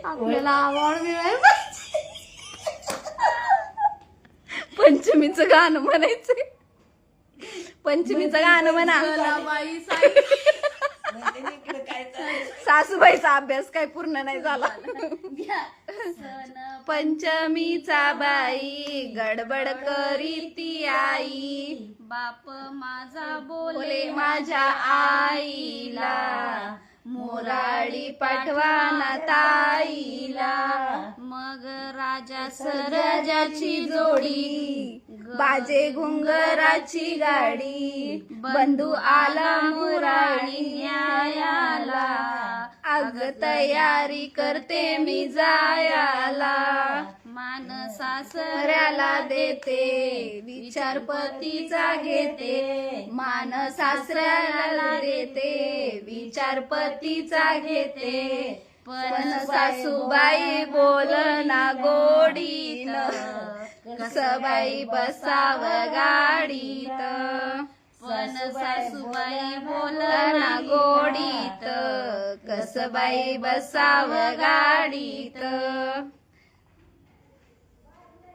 आपल्याला आवड मिळायला पाहिजे. पंचमीचं गाणं म्हणायचंय. पंचमीचं गाणं म्हणा. बाई साई इकडे काय चाललंय? सासूबाईचा अभ्यास काय पूर्ण नाही झाला. सण पंचमीचा बाई गडबड करीती आई. बाप माझा बोले बोले माझ्या आईला मोराडी पाठवाना ताईला. मग राजा सरजाची जोडी बाजे घुंगराची गाडी. बंधू आला मुराळी न्यायाला. अग तयारी करते मी जायाला. मान सासर सासऱ्याला देते विचार पतीचा घेते. मान सासऱ्याला देते विचार पतीचा घेते. पण सासूबाई बोलना गोडीत. कसबाई बसाव गाडीत. पण सासूबाई बोलना गोडीत. कसबाई बसाव गाडीत.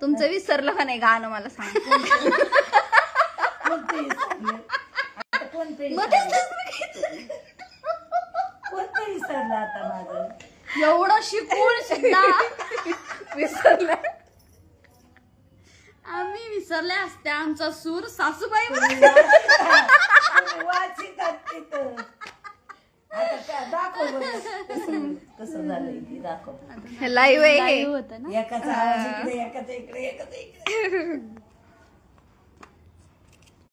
तुमचं विसरलं का नाही गाणं मला सांग. कोणतं विसरलं? आता कोणतं मग विसरलं? तेच मी घेतलं. कोणतं विसरलं आता माझं? एवढं शिकून सुद्धा विसरलं. आम्ही विसरले असते आमचा सूर सासूबाई वाचितात तिथं. आता काय दाखव बरं. कसं झालंय ते दाखव. लाईव्ह आहे हे. होतं ना. एकाचा आवाज इकडे, एकाचा इकडे, एकाचा इकडे.